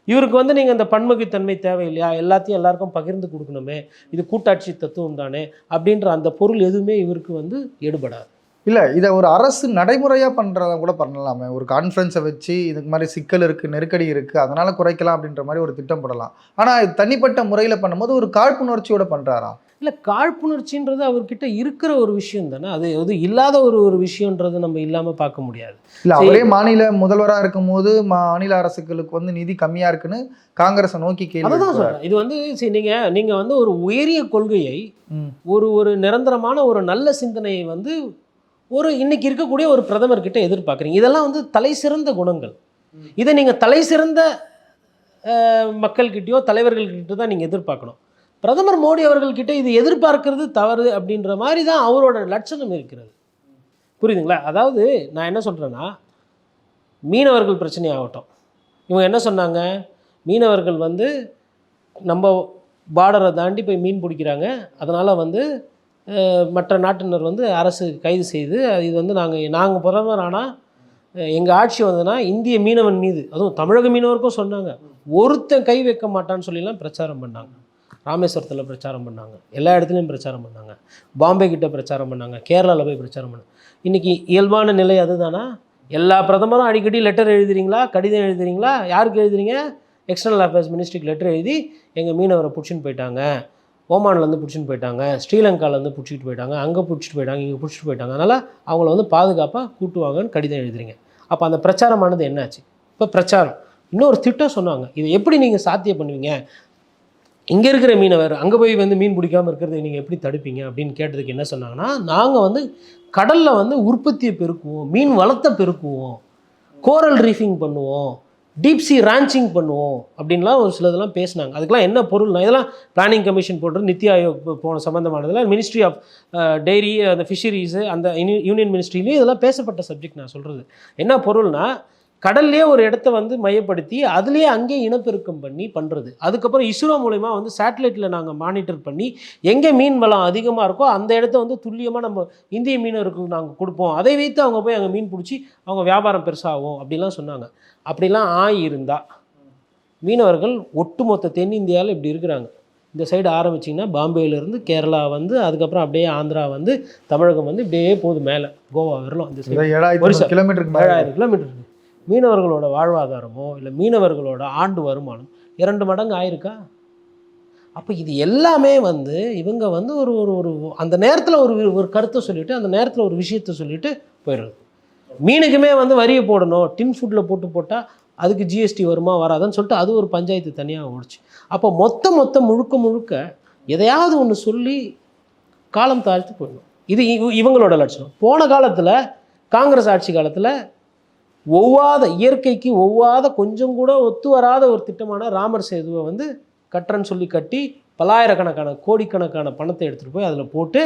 இவருக்கு வந்து நீங்கள் இந்த பன்முகத்தன்மை தேவையில்லையா, எல்லாத்தையும் எல்லாருக்கும் பகிர்ந்து கொடுக்கணுமே, இது கூட்டாட்சி தத்துவம் தானே அப்படின்ற அந்த பொருள் எதுவுமே இவருக்கு வந்து எடுபடாது. இல்லை, இதை ஒரு அரசு நடைமுறையாக பண்ணுறத கூட பண்ணலாமே. ஒரு கான்ஃபரன்ஸை வச்சு இதுக்கு மாதிரி சிக்கல் இருக்குது, நெருக்கடி இருக்குது, அதனால் குறைக்கலாம் அப்படின்ற மாதிரி ஒரு திட்டம் போடலாம். ஆனால் இது தனிப்பட்ட முறையில் பண்ணும்போது ஒரு காழ்ப்புணர்ச்சியோடு பண்ணுறாரா? இல்லை, காழ்ப்புணர்ச்சின்றது அவர்கிட்ட இருக்கிற ஒரு விஷயம் தானே, அது இல்லாத ஒரு விஷயன்றது நம்ம இல்லாமல் பார்க்க முடியாது. இல்லை, அவரே மாநில முதல்வராக இருக்கும்போது மாநில அரசுகளுக்கு வந்து நிதி கம்மியாக இருக்குன்னு காங்கிரஸை நோக்கி கேள்வி. அதுதான் சொல்கிறேன். இது வந்து நீங்கள் வந்து ஒரு உயரிய கொள்கையை, ஒரு நிரந்தரமான ஒரு நல்ல சிந்தனையை வந்து இன்னைக்கு இருக்கக்கூடிய ஒரு பிரதமர்கிட்ட எதிர்பார்க்குறீங்க. இதெல்லாம் வந்து தலை சிறந்த குணங்கள். இதை நீங்கள் தலை சிறந்த மக்கள்கிட்டயோ தலைவர்கள்கிட்ட தான் நீங்கள் எதிர்பார்க்கணும். பிரதமர் மோடி அவர்கள்கிட்ட இது எதிர்பார்க்கறது தவறு அப்படின்ற மாதிரி தான் அவரோட லட்சணம் இருக்கிறது. புரியுதுங்களா? அதாவது நான் என்ன சொல்கிறேன்னா, மீனவர்கள் பிரச்சனை ஆகட்டும், இவங்க என்ன சொன்னாங்க, மீனவர்கள் வந்து நம்ம பார்டரை தாண்டி போய் மீன் பிடிக்கிறாங்க, அதனால் வந்து மற்ற நாட்டினர் வந்து அரசு கைது செய்து இது வந்து நாங்கள் பிரதமர் ஆனால் எங்கள் ஆட்சி வந்ததுன்னா இந்திய மீனவன் மீது, அதுவும் தமிழக மீனவருக்கும் சொன்னாங்க, ஒருத்தன் கை வைக்க மாட்டான்னு சொல்லிலாம் பிரச்சாரம் பண்ணாங்க. ராமேஸ்வரத்தில் பிரச்சாரம் பண்ணாங்க, எல்லா இடத்துலையும் பிரச்சாரம் பண்ணாங்க, பாம்பே கிட்ட பிரச்சாரம் பண்ணாங்க, கேரளாவில் போய் பிரச்சாரம் பண்ணாங்க. இன்றைக்கி இயல்பான நிலை அதுதானா? எல்லா பிரதமரும் அடிக்கடி லெட்டர் எழுதுறீங்களா, கடிதம் எழுதுறீங்களா? யாருக்கு எழுதுறீங்க? எக்ஸ்டர்னல் அஃபேர்ஸ் மினிஸ்ட்ரிக்கு லெட்டர் எழுதி எங்கள் மீனவரை பிடிச்சின்னு போயிட்டாங்க, ஓமான்லேருந்து பிடிச்சின்னு போயிட்டாங்க, ஸ்ரீலங்காலேருந்து பிடிச்சிட்டு போயிட்டாங்க, அங்கே பிடிச்சிட்டு போயிட்டாங்க, இங்கே பிடிச்சிட்டு போயிட்டாங்க, அதனால் அவங்கள வந்து பாதுகாப்பாக கூட்டுவாங்கன்னு கடிதம் எழுதுறீங்க. அப்போ அந்த பிரச்சாரமானது என்னாச்சு? இப்போ பிரச்சாரம் இன்னொரு திட்டம் சொன்னாங்க, இதை எப்படி நீங்கள் சாத்தியம் பண்ணுவீங்க, இங்கே இருக்கிற மீனவர் அங்கே போய் வந்து மீன் பிடிக்காமல் இருக்கிறத நீங்கள் எப்படி தடுப்பீங்க அப்படின்னு கேட்டதுக்கு என்ன சொன்னாங்கன்னா, நாங்கள் வந்து கடலில் வந்து உற்பத்தியை பெருக்குவோம், மீன் வளத்தை பெருக்குவோம், கோரல் ரீஃபிங் பண்ணுவோம், டீப் சி ரான்ச்சிங் பண்ணுவோம் அப்படின்லாம் ஒரு சிலதெல்லாம் பேசினாங்க. அதுக்கெலாம் என்ன பொருள்னா, இதெல்லாம் பிளானிங் கமிஷன் போடுறது, நித்தி ஆயோக் போன சம்மந்தமானதில், மினிஸ்ட்ரி ஆஃப் டெய்ரி, அந்த ஃபிஷரிஸு, அந்த யூனியன் மினிஸ்ட்ரியிலையும் இதெல்லாம் பேசப்பட்ட சப்ஜெக்ட். நான் சொல்கிறது என்ன பொருள்னா, கடல்லே ஒரு இடத்த வந்து மையப்படுத்தி அதுலேயே அங்கேயே இனப்பெருக்கம் பண்ணி பண்ணுறது. அதுக்கப்புறம் இஸ்ரோ மூலமா வந்து சேட்டலைட்டில் நாங்கள் மானிட்டர் பண்ணி எங்கே மீன் வளம் அதிகமாக இருக்கோ அந்த இடத்த வந்து துல்லியமாக நம்ம இந்திய மீனவருக்கு நாங்கள் கொடுப்போம், அதை வைத்து அவங்க போய் அங்கே மீன் பிடிச்சி அவங்க வியாபாரம் பெருசாகும் அப்படிலாம் சொன்னாங்க. அப்படிலாம் ஆகியிருந்தால் மீனவர்கள் ஒட்டுமொத்த தென்னிந்தியாவில் இப்படி இருக்கிறாங்க. இந்த சைடு ஆரம்பிச்சிங்கன்னா பாம்பேலேருந்து கேரளா வந்து, அதுக்கப்புறம் அப்படியே ஆந்திரா வந்து, தமிழகம் வந்து இப்படியே போகுது மேலே கோவா வரலாம். இந்த சைடு 7000 கிலோமீட்டர் மீனவர்களோட வாழ்வாதாரமோ இல்லை மீனவர்களோட ஆண்டு வருமானம் 2 மடங்கு ஆயிருக்கா? அப்போ இது எல்லாமே வந்து இவங்க வந்து ஒரு அந்த நேரத்தில் ஒரு கருத்தை சொல்லிவிட்டு அந்த நேரத்தில் ஒரு விஷயத்தை சொல்லிவிட்டு போயிடுறது. மீனுக்குமே வந்து வரியை போடணும், டின் ஃபுட்டில் போட்டால் அதுக்கு ஜிஎஸ்டி வருமா வராதுன்னு சொல்லிட்டு அது ஒரு பஞ்சாயத்து தனியாக ஓடிச்சு. அப்போ மொத்த முழுக்க எதையாவது ஒன்று சொல்லி காலம் தாழ்த்து போயிடணும். இது இவங்களோட லட்சணம். போன காலத்தில் காங்கிரஸ் ஆட்சி காலத்தில் இயற்கைக்கு ஒவ்வாத கொஞ்சம் கூட ஒத்து வராத ஒரு திட்டமான ராமர் சேதுவை வந்து கட்டுறன்னு சொல்லி கட்டி பல்லாயிரக்கணக்கான கோடிக்கணக்கான பணத்தை எடுத்துகிட்டு போய் அதில் போட்டு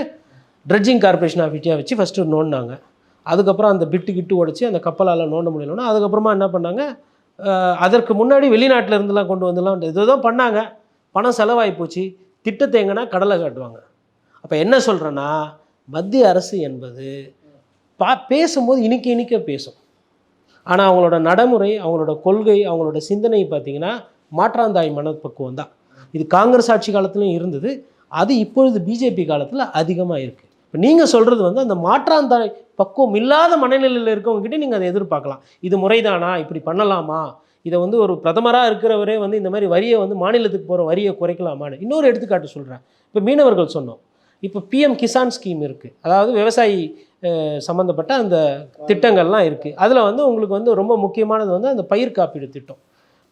ட்ரெட்ஜிங் கார்பரேஷன் ஆஃப் இந்தியா வச்சு ஃபஸ்ட்டு நோண்டினாங்க. அதுக்கப்புறம் அந்த கிட்டு உடச்சி அந்த கப்பலால் நோண்ட முடியலன்னா அதுக்கப்புறமா என்ன பண்ணாங்க, அதற்கு முன்னாடி வெளிநாட்டில் இருந்தெல்லாம் கொண்டு வந்துலாம் இதுதான் பண்ணாங்க. பணம் செலவாகி போச்சு. திட்டத்தை எங்கன்னா கடலை காட்டுவாங்க. அப்போ என்ன சொல்கிறேன்னா, மத்திய அரசு என்பது பேசும்போது இனிக்க பேசும், ஆனால் அவங்களோட நடைமுறை, அவங்களோட கொள்கை, அவங்களோட சிந்தனை பார்த்திங்கன்னா மாற்றாந்தாய் மனப்பக்குவம் தான். இது காங்கிரஸ் ஆட்சி காலத்துலையும் இருந்தது, அது இப்பொழுது பிஜேபி காலத்தில் அதிகமாக இருக்குது. இப்போ நீங்கள் சொல்கிறது வந்து அந்த மாற்றாந்தாய் பக்குவம் இல்லாத மனநிலையில் இருக்கவங்ககிட்ட நீங்கள் அதை எதிர்பார்க்கலாம். இது முறைதானா, இப்படி பண்ணலாமா, இதை வந்து ஒரு பிரதமராக இருக்கிறவரே வந்து இந்த மாதிரி வரியை வந்து மாநிலத்துக்கு போகிற வரியை குறைக்கலாமான்னு. இன்னொரு எடுத்துக்காட்டு சொல்கிறேன். இப்போ மீனவர்கள் சொன்னோம், இப்போ பிஎம் கிசான் ஸ்கீம் இருக்குது, அதாவது விவசாயி சம்மந்தப்பட்ட அந்த திட்டங்கள்லாம் இருக்குது. அதில் வந்து உங்களுக்கு வந்து ரொம்ப முக்கியமானது வந்து அந்த பயிர் காப்பீடு திட்டம்.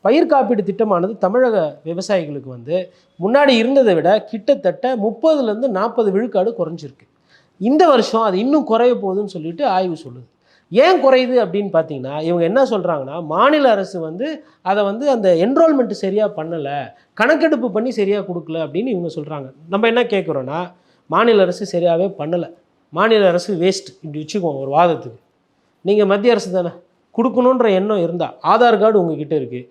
பயிர் காப்பீடு திட்டமானது தமிழக விவசாயிகளுக்கு வந்து முன்னாடி இருந்ததை விட கிட்டத்தட்ட 30-40 விழுக்காடு குறைஞ்சிருக்கு. இந்த வருஷம் அது இன்னும் குறைய போகுதுன்னு சொல்லிட்டு ஆய்வு சொல்லுது. ஏன் குறையுது அப்படின்னு பார்த்தீங்கன்னா, இவங்க என்ன சொல்கிறாங்கன்னா, மாநில அரசு வந்து அதை வந்து அந்த என்ரோல்மெண்ட்டு சரியாக பண்ணலை, கணக்கெடுப்பு பண்ணி சரியாக கொடுக்கல அப்படின்னு இவங்க சொல்கிறாங்க. நம்ம என்ன கேட்குறோன்னா, மாநில அரசு சரியாகவே பண்ணலை, மாநில அரசு வேஸ்ட் இப்படி வச்சுக்குவோம் ஒரு வாதத்துக்கு. நீங்கள் மத்திய அரசு தானே கொடுக்கணுன்ற எண்ணம் இருந்தால், ஆதார் கார்டு உங்ககிட்ட இருக்குது,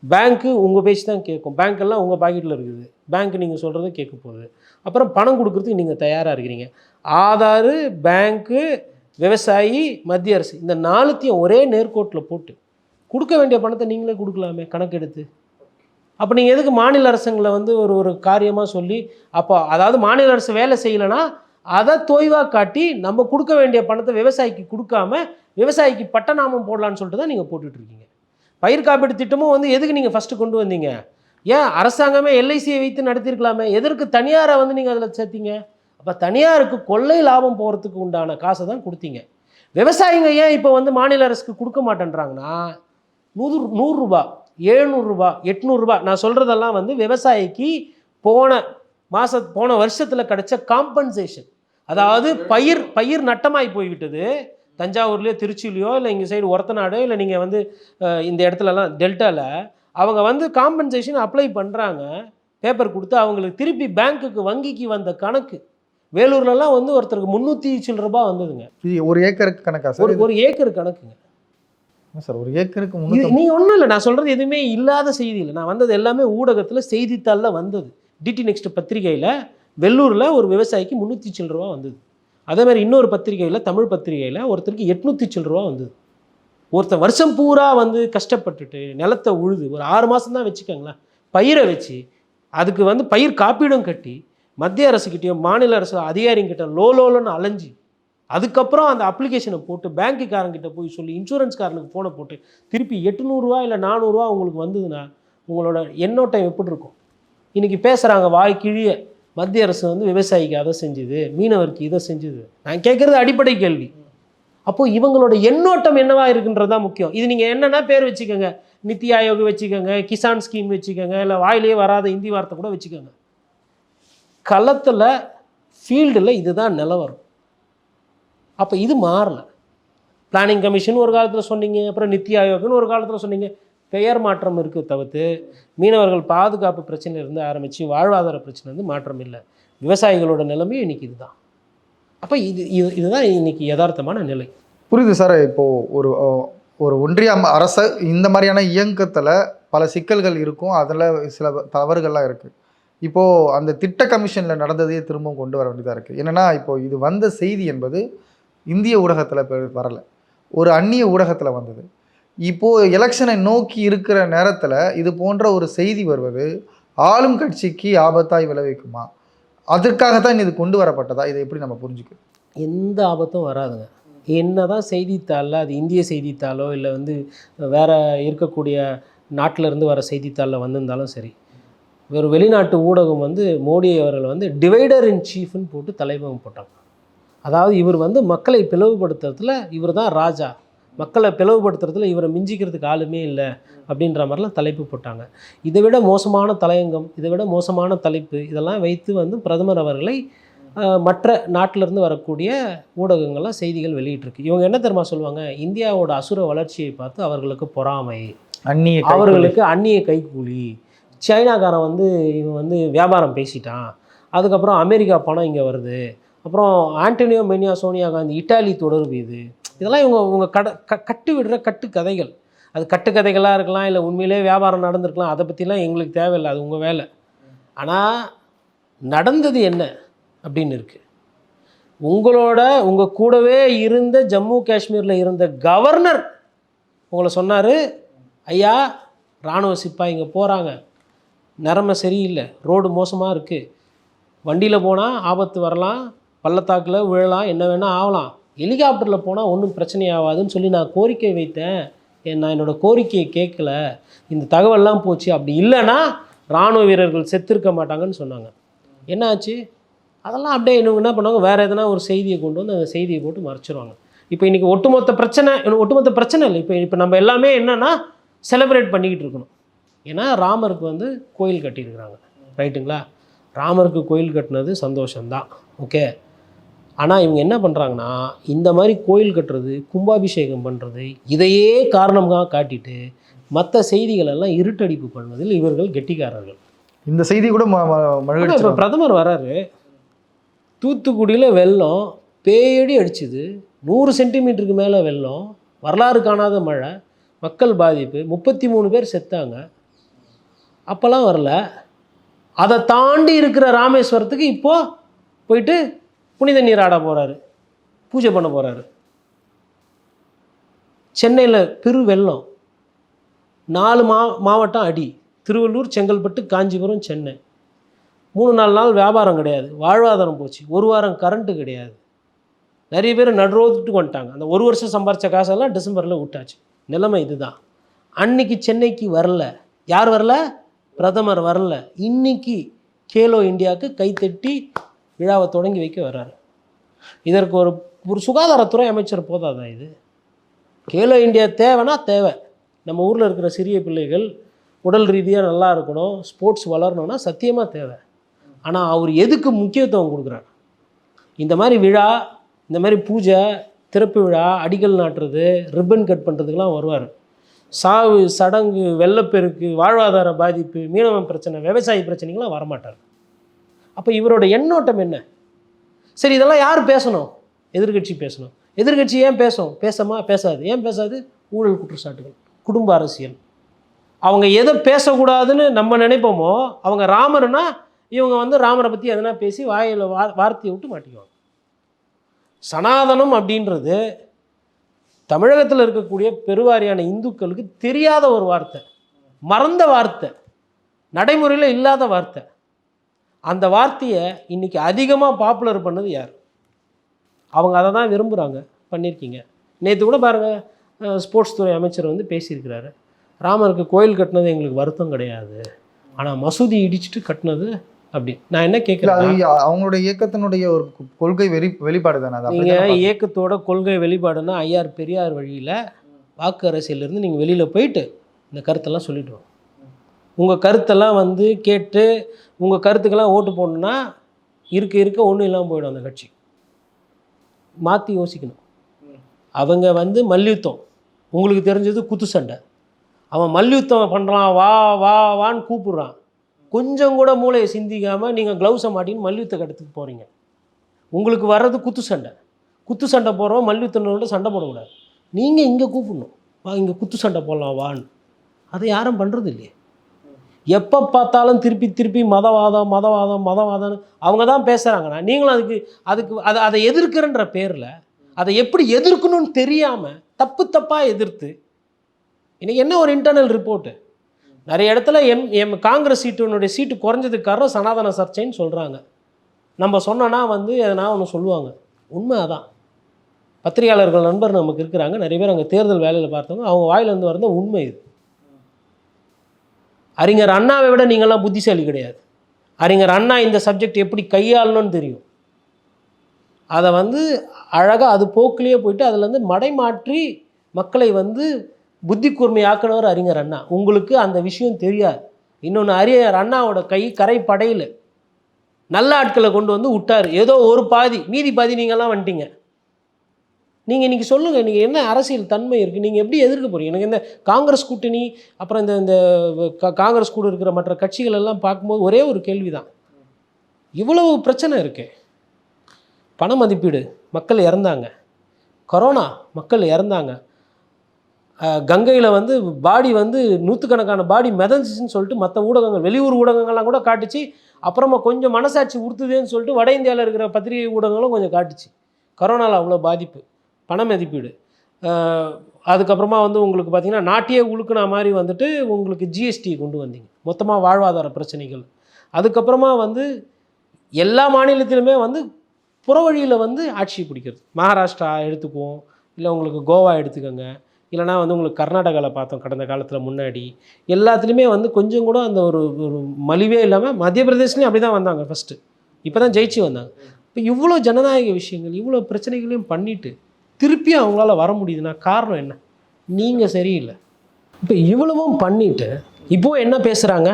பேங்க்கு உங்கள் பேச்சு தான் கேட்கும், பேங்க்கெல்லாம் உங்கள் பாக்கெட்டில் இருக்குது, பேங்க்கு நீங்கள் சொல்கிறத கேட்க போகுது, அப்புறம் பணம் கொடுக்குறதுக்கு நீங்கள் தயாராக இருக்கிறீங்க. ஆதாரு, பேங்க்கு, விவசாயி, மத்திய அரசு, இந்த 4த்தையும் ஒரே நேர்கோட்டில் போட்டு கொடுக்க வேண்டிய பணத்தை நீங்களே கொடுக்கலாமே கணக்கெடுத்து. அப்போ நீங்கள் எதுக்கு மாநில அரசுங்களை வந்து ஒரு காரியமாக சொல்லி, அப்போ அதாவது மாநில அரசு வேலை செய்யலைன்னா அதை தொய்வாக காட்டி நம்ம கொடுக்க வேண்டிய பணத்தை விவசாயிக்கு கொடுக்காம விவசாயிக்கு பட்டநாமம் போடலான்னு சொல்லிட்டு தான் நீங்கள் போட்டுட்ருக்கீங்க. பயிர் காப்பீடு திட்டமும் வந்து எதுக்கு நீங்கள் ஃபஸ்ட்டு கொண்டு வந்தீங்க? ஏன் அரசாங்கமே எல்ஐசியை வைத்து நடத்தியிருக்கலாமே, எதற்கு தனியாரை வந்து நீங்கள் அதில் சேர்த்தீங்க? அப்போ தனியாருக்கு கொள்ளை லாபம் போகிறதுக்கு உண்டான காசை தான் கொடுத்தீங்க. விவசாயிங்க ஏன் இப்போ வந்து மாநில அரசுக்கு கொடுக்க மாட்டேன்றாங்கன்னா, 100 ரூபா, 700 ரூபா, 800 ரூபா, நான் சொல்கிறதெல்லாம் வந்து விவசாயிக்கு போன வருஷத்தில் கிடைச்ச காம்பன்சேஷன். அதாவது பயிர் நட்டமாகி போய்விட்டது. தஞ்சாவூர்லேயோ திருச்சியிலையோ இல்லை இங்கே சைடு ஒரத்தநாடோ இல்லை நீங்கள் வந்து இந்த இடத்துலலாம் டெல்டாவில் அவங்க வந்து காம்பன்சேஷன் அப்ளை பண்ணுறாங்க. பேப்பர் கொடுத்து அவங்களுக்கு திருப்பி பேங்க்குக்கு வங்கிக்கு வந்த கணக்கு வேலூர்லலாம் வந்து ஒருத்தருக்கு 300 சில்லற ரூபாய் வந்ததுங்க. இது ஒரு ஏக்கருக்கு கணக்கா சார்? ஒரு ஏக்கர் கணக்குங்க சார். ஒரு ஏக்கருக்கு நீ ஒன்றும் இல்லை, நான் சொல்கிறது எதுவுமே இல்லாத செய்தி இல்லை. நான் வந்தது எல்லாமே ஊடகத்தில் செய்தித்தாளில் வந்தது. டிடி நெக்ஸ்ட் பத்திரிகையில் வெள்ளூரில் ஒரு விவசாயிக்கு 300 சில்லற ரூபா வந்தது. அதே மாதிரி இன்னொரு பத்திரிகையில், தமிழ் பத்திரிகையில் ஒருத்தருக்கு 800 சில்லற ரூபா வந்தது. ஒருத்தர் வருஷம் பூரா வந்து கஷ்டப்பட்டுட்டு நிலத்தை உழுது ஒரு 6 மாதம் தான் வச்சுக்கோங்களேன் பயிரை வச்சு, அதுக்கு வந்து பயிர் காப்பீடும் கட்டி மத்திய அரசுக்கிட்டையும் மாநில அரசு அதிகாரிங்கிட்ட லோலோன்னு அலைஞ்சி, அதுக்கப்புறம் அந்த அப்ளிகேஷனை போட்டு பேங்க்குக்காரங்கிட்ட போய் சொல்லி இன்சூரன்ஸ்காரனுக்கு ஃபோனை போட்டு திருப்பி 800 ரூபா இல்லை 400 ரூபா உங்களுக்கு வந்ததுன்னா உங்களோட எண்ணோட்டம் எப்படி இருக்கும்? இன்றைக்கி பேசுகிறாங்க வாய் கிழிய, மத்திய அரசு வந்து விவசாயிக்கு அதை செஞ்சுது, மீனவருக்கு இதை செஞ்சுது. நான் கேட்குறது அடிப்படை கேள்வி. அப்போது இவங்களோட எண்ணோட்டம் என்னவா இருக்குன்றது தான் முக்கியம். இது நீங்கள் என்னென்னா பேர் வச்சுக்கோங்க, நித்தி ஆயோக் வச்சுக்கோங்க, கிசான் ஸ்கீம் வச்சுக்கோங்க, இல்லை வாயிலே வராத இந்தி வார்த்தை கூட வச்சுக்கோங்க. களத்தில் ஃபீல்டில் இதுதான் நிலவரம். அப்போ இது மாறல. பிளானிங் கமிஷன் ஒரு காலத்தில் சொன்னீங்க, அப்புறம் நித்தி ஆயோக்னு ஒரு காலத்தில் சொன்னீங்க. பெயர் மாற்றம் இருக்குது தவிர்த்து மீனவர்கள் பாதுகாப்பு பிரச்சனையிலேருந்து ஆரம்பித்து வாழ்வாதார பிரச்சனை மாற்றம் இல்லை. விவசாயிகளோட நிலைமையும் இன்றைக்கி இதுதான். அப்போ இதுதான் இன்றைக்கி யதார்த்தமான நிலை. புரியுது சார். இப்போது ஒரு ஒன்றிய அரசு இந்த மாதிரியான இயக்கத்தில் பல சிக்கல்கள் இருக்கும், அதில் சில தவறுகள்லாம் இருக்குது. இப்போது அந்த திட்ட கமிஷனில் நடந்ததையே திரும்பவும் கொண்டு வர வேண்டியதாக இருக்குது. என்னென்னா இப்போது இது வந்த செய்தி என்பது இந்திய ஊடகத்தில் வரலை, ஒரு அந்நிய ஊடகத்தில் வந்தது. இப்போது எலெக்ஷனை நோக்கி இருக்கிற நேரத்தில் இது போன்ற ஒரு செய்தி வருவது ஆளும் கட்சிக்கு ஆபத்தாய் விளைவிக்குமா? அதற்காகத்தான் இது கொண்டு வரப்பட்டதா? இதை எப்படி நம்ம புரிஞ்சுக்கணும்? எந்த ஆபத்தும் வராதுங்க. என்ன தான் செய்தித்தாளில், அது இந்திய செய்தித்தாளோ இல்லை வந்து வேறு இருக்கக்கூடிய நாட்டிலேருந்து வர செய்தித்தாளில் வந்திருந்தாலும் சரி, ஒரு வெளிநாட்டு ஊடகம் வந்து மோடி அவர்கள் வந்து டிவைடர் இன் சீஃப்னு போட்டு தலைவகம் போட்டாங்க. அதாவது இவர் வந்து மக்களை பிளவுபடுத்துறதுல இவர் தான் ராஜா, மக்களை பிளவுபடுத்துறதுல இவரை மிஞ்சிக்கிறதுக்கு ஆளுமே இல்லை அப்படின்ற மாதிரிலாம் தலைப்பு போட்டாங்க. இதை விட மோசமான தலையங்கம், இதை விட மோசமான தலைப்பு இதெல்லாம் வைத்து வந்து பிரதமர் அவர்களை மற்ற நாட்டிலேருந்து வரக்கூடிய ஊடகங்கள்லாம் செய்திகள் வெளியிட்டிருக்கு. இவங்க என்ன தெரியுமா சொல்லுவாங்க? இந்தியாவோட அசுர வளர்ச்சியை பார்த்து அவர்களுக்கு பொறாமை, அவர்களுக்கு அந்நிய கைக்கூலி, சைனாக்காரன் வந்து இவன் வந்து வியாபாரம் பேசிட்டான், அதுக்கப்புறம் அமெரிக்கா பணம் இங்கே வருது, அப்புறம் ஆண்டனியோ மெனியா சோனியா காந்தி இட்டாலி தொடர்பு, இதெல்லாம் இவங்க கட்டு விடுற கட்டு கதைகள். அது கட்டு கதைகளாக இருக்கலாம், இல்லை உண்மையிலே வியாபாரம் நடந்திருக்கலாம், அதை பற்றிலாம் எங்களுக்கு தேவையில்லை, அது உங்கள் வேலை. ஆனால் நடந்தது என்ன அப்படின்னு இருக்குது. உங்கள் கூடவே இருந்த ஜம்மு காஷ்மீரில் இருந்த கவர்னர் உங்களை சொன்னார், ஐயா இராணுவ சிப்பாய் இங்கே போகிறாங்க, நிறமை சரியில்லை, ரோடு மோசமாக இருக்குது, வண்டியில் போனால் ஆபத்து வரலாம், பள்ளத்தாக்கில் விழலாம், என்ன வேணால் ஆகலாம், ஹெலிகாப்டரில் போனால் ஒன்றும் பிரச்சனை ஆகாதுன்னு சொல்லி நான் கோரிக்கை வைத்தேன், நான் என்னோடய கோரிக்கையை கேட்கல, இந்த தகவல்லாம் போச்சு, அப்படி இல்லைன்னா இராணுவ வீரர்கள் செத்துருக்க மாட்டாங்கன்னு சொன்னாங்க. என்ன ஆச்சு? அதெல்லாம் அப்படியே இன்னும் என்ன பண்ணுவாங்க, வேறு எதனா ஒரு செய்தியை கொண்டு வந்து அந்த செய்தியை போட்டு மறைச்சிருவாங்க. இப்போ இன்றைக்கி ஒட்டுமொத்த பிரச்சனை இல்லை. இப்போ நம்ம எல்லாமே என்னென்னா செலிப்ரேட் பண்ணிக்கிட்டு இருக்கணும். ஏன்னா ராமருக்கு வந்து கோயில் கட்டியிருக்கிறாங்க, ரைட்டுங்களா? ராமருக்கு கோயில் கட்டினது சந்தோஷம்தான், ஓகே. ஆனால் இவங்க என்ன பண்ணுறாங்கன்னா, இந்த மாதிரி கோயில் கட்டுறது, கும்பாபிஷேகம் பண்ணுறது, இதையே காரணமாக காட்டிட்டு மற்ற செய்திகளெல்லாம் இருட்டடிப்பு பண்ணுவதில் இவர்கள் கெட்டிக்காரர்கள். இந்த செய்தி கூட இப்போ பிரதமர் வராரு, தூத்துக்குடியில் வெள்ளம் பேயடி அடிச்சுது, 100 சென்டிமீட்டருக்கு மேலே வெள்ளம், வரலாறு காணாத மழை, மக்கள் பாதிப்பு, 33 பேர் செத்தாங்க, அப்போல்லாம் வரல. அதை தாண்டி இருக்கிற ராமேஸ்வரத்துக்கு இப்போது போயிட்டு புனித நீர் ஆட போகிறாரு, பூஜை பண்ண போகிறாரு. சென்னையில் பெரு வெள்ளம், 4 மாவட்டம் அடி, திருவள்ளூர், செங்கல்பட்டு, காஞ்சிபுரம், சென்னை. 3-4 நாள் வியாபாரம் கிடையாது, வாழ்வாதாரம் போச்சு. 1 வாரம் கரண்ட்டு கிடையாது. நிறைய பேர் நடுரோத்துட்டு வந்துட்டாங்க. அந்த 1 வருஷம் சம்பாரித்த காசெல்லாம் டிசம்பரில் விட்டாச்சு. நிலைமை இதுதான். அன்னைக்கு சென்னைக்கு வரல. யார் வரல? பிரதமர் வரல. இன்னைக்கு கேலோ இந்தியாவுக்கு கைத்தட்டி விழாவை தொடங்கி வைக்க வர்றாரு. இதற்கு ஒரு சுகாதாரத்துறை அமைச்சர் போதாதா? இது கேலோ இந்தியா தேவைன்னா தேவை. நம்ம ஊரில் இருக்கிற சிறிய பிள்ளைகள் உடல் ரீதியாக நல்லா இருக்கணும், ஸ்போர்ட்ஸ் வளரணும்னா சத்தியமாக தேவை. ஆனால் அவர் எதுக்கு முக்கியத்துவம் கொடுக்குறாரு? இந்த மாதிரி விழா, இந்த மாதிரி பூஜை, திறப்பு விழா, அடிக்கல் நாட்டுறது, ரிப்பன் கட் பண்ணுறதுக்கெலாம் வருவார். சாவு, சடங்கு, வெள்ளப்பெருக்கு, வாழ்வாதார பாதிப்பு, மீனவன் பிரச்சனை, விவசாய பிரச்சனைகள்லாம் வரமாட்டார். அப்போ இவரோட எண்ணோட்டம் என்ன? சரி, இதெல்லாம் யார் பேசணும்? எதிர்கட்சி பேசணும். எதிர்கட்சி ஏன் பேசும்? பேசாது. ஏன் பேசாது? ஊழல் குற்றச்சாட்டுகள், குடும்ப அரசியல். அவங்க எதை பேசக்கூடாதுன்னு நம்ம நினைப்போமோ, அவங்க ராமர்னா இவங்க ராமரை பற்றி எதனா பேசி வாயில் வார்த்தையை விட்டு மாட்டிக்குவாங்க. சனாதனம் அப்படின்றது தமிழகத்தில் இருக்கக்கூடிய பெருவாரியான இந்துக்களுக்கு தெரியாத ஒரு வார்த்தை, மறந்த வார்த்தை, நடைமுறையில் இல்லாத வார்த்தை. அந்த வார்த்தையை இன்றைக்கி அதிகமாக பாப்புலர் பண்ணது யார்? அவங்க அதை தான் விரும்புகிறாங்க. பண்ணியிருக்கீங்க. நேற்று கூட பாருங்கள், ஸ்போர்ட்ஸ் துறை அமைச்சர் பேசியிருக்கிறாரு. ராமருக்கு கோயில் கட்டினது எங்களுக்கு வருத்தம் கிடையாது, ஆனால் மசூதி இடிச்சிட்டு கட்டினது அப்படி. நான் என்ன கேட்குறேன், அவங்களுடைய இயக்கத்தினுடைய ஒரு கொள்கை வெளிப்பாடு தானே. நீங்கள் இயக்கத்தோட கொள்கை வெளிப்பாடுன்னா ஐயார் பெரியார் வழியில் வாக்கு அரசியலேருந்து நீங்கள் வெளியில் போயிட்டு இந்த கருத்தெல்லாம் சொல்லிவிடுவோம். உங்கள் கருத்தெல்லாம் கேட்டு உங்கள் கருத்துக்கெல்லாம் ஓட்டு போடணுன்னா இருக்க ஒன்றும் இல்லாமல் போயிடும். அந்த கட்சி மாற்றி யோசிக்கணும். அவங்க மல்யுத்தம், உங்களுக்கு தெரிஞ்சது குத்து சண்டை. அவன் மல்யுத்தம் பண்ணுறான், வா வா வான்னு கூப்பிட்றான். கொஞ்சம் கூட மூளையை சிந்திக்காமல் நீங்கள் க்ளவுஸை மாட்டின்னு மல்யுத்த கட்டத்துக்கு போகிறீங்க. உங்களுக்கு வர்றது குத்து சண்டை போகிறோம். மல்யுத்தனோட சண்டை போடக்கூடாது. நீங்கள் இங்கே கூப்பிடணும், வா இங்கே குத்து சண்டை போடலாம் வான்னு. அதை யாரும் பண்ணுறது இல்லையே. எப்போ பார்த்தாலும் திருப்பி மதவாதம் அவங்க தான் பேசுகிறாங்கண்ணா. நீங்களும் அதை எதிர்க்கிறன்ற பேரில் அதை எப்படி எதிர்க்கணும்னு தெரியாமல் தப்பாக எதிர்த்து இன்றைக்கி என்ன ஒரு இன்டர்னல் ரிப்போர்ட்டு, நிறைய இடத்துல காங்கிரஸ் சீட்டு குறைஞ்சதுக்கு காரணம் சனாதன சர்ச்சைன்னு சொல்கிறாங்க. நம்ம சொன்னோன்னா எதனா ஒன்று சொல்லுவாங்க. உண்மை அதான். பத்திரிகையாளர்கள் நண்பர் நமக்கு இருக்கிறாங்க, நிறைய பேர் அங்கே தேர்தல் வேலையில் பார்த்தவங்க, அவங்க வாயிலேருந்து வரத உண்மை இது. அறிஞர் அண்ணாவை விட நீங்கள்லாம் புத்திசாலி கிடையாது. அறிஞர் அண்ணா இந்த சப்ஜெக்ட் எப்படி கையாளணும்னு தெரியும். அதை அழகாக அது போக்கிலேயே போயிட்டு அதுலேருந்து மடைமாற்றி மக்களை புத்தி கூர்மையாக்கினவர் அறிஞர் அண்ணா. உங்களுக்கு அந்த விஷயம் தெரியாது. இன்னொன்று, அறிஞர் அண்ணாவோட கரை படையில் நல்ல ஆட்களை கொண்டு விட்டார். ஏதோ ஒரு பாதி, மீதி பாதி நீங்கள்லாம் வந்துட்டீங்க. நீங்கள் இன்றைக்கி சொல்லுங்கள், நீங்கள் என்ன அரசியல் தன்மை இருக்குது? நீங்கள் எப்படி எதிர்க்க போகிறீங்க? எனக்கு இந்த காங்கிரஸ் கூட்டணி, அப்புறம் இந்த காங்கிரஸ் கூட இருக்கிற மற்ற கட்சிகள் எல்லாம் பார்க்கும்போது ஒரே ஒரு கேள்வி தான். இவ்வளவு பிரச்சனை இருக்கு. பண மதிப்பீடு, மக்கள் இறந்தாங்க. கொரோனா, மக்கள் இறந்தாங்க. கங்கையில் பாடி நூற்றுக்கணக்கான பாடி மிதந்துச்சுன்னு சொல்லிட்டு மற்ற ஊடகங்கள், வெளியூர் ஊடகங்கள்லாம் கூட காட்டுச்சு. அப்புறமா கொஞ்சம் மனசாட்சி உறுத்துதேன்னு சொல்லிட்டு வட இந்தியாவில் இருக்கிற பத்திரிகை ஊடகங்களும் கொஞ்சம் காட்டுச்சு. கொரோனாவில் அவ்வளோ பாதிப்பு, பண மதிப்பீடு. அதுக்கப்புறமா உங்களுக்கு பார்த்திங்கன்னா நாட்டையே உழுக்குன மாதிரி உங்களுக்கு ஜிஎஸ்டி கொண்டு வந்தீங்க, மொத்தமாக வாழ்வாதார பிரச்சனைகள். அதுக்கப்புறமா எல்லா மாநிலத்திலுமே புறவழியில் ஆட்சி பிடிக்கிறது. மகாராஷ்டிரா எடுத்துக்குவோம், இல்லை உங்களுக்கு கோவா எடுத்துக்கோங்க, இல்லைனா உங்களுக்கு கர்நாடகாவில் பார்த்தோம் கடந்த காலத்தில். முன்னாடி எல்லாத்துலேயுமே கொஞ்சம் கூட அந்த ஒரு மலிவே இல்லாமல் மத்திய பிரதேஷ்லேயும் அப்படி தான் வந்தாங்க ஃபஸ்ட்டு. இப்போ தான் ஜெயிச்சு வந்தாங்க. இப்போ இவ்வளோ ஜனநாயக விஷயங்கள், இவ்வளோ பிரச்சனைகளையும் பண்ணிவிட்டு திருப்பியும் அவங்களால வர முடியுதுன்னா காரணம் என்ன? நீங்கள் சரியில்லை. இப்போ இவ்வளவும் பண்ணிவிட்டு இப்போது என்ன பேசுகிறாங்க?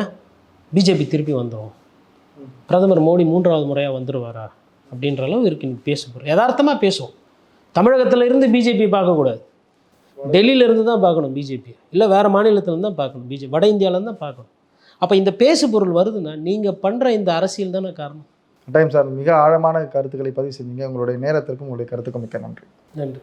பிஜேபி திருப்பி வந்தோம், பிரதமர் மோடி 3வது முறையாக வந்துடுவாரா அப்படின்ற அளவு இருக்கு. நீங்கள் பேச போகிறோம், யதார்த்தமாக பேசுவோம். தமிழகத்தில் இருந்து பிஜேபி பார்க்கக்கூடாது, டெல்லியிலேருந்து தான் பார்க்கணும் பிஜேபி, இல்லை வேறு மாநிலத்திலேருந்து தான் பார்க்கணும் பிஜேபி, வட இந்தியாவிலேருந்து தான் பார்க்கணும். அப்போ இந்த பேசு பொருள் வருதுன்னா நீங்கள் பண்ணுற இந்த அரசியல் தானே காரணம். டைம் சார், மிக ஆழமான கருத்துக்களை பதிவு செஞ்சீங்க. உங்களுடைய நேரத்திற்கும் உங்களுடைய கருத்துக்கும் மிக்க நன்றி. நன்றி.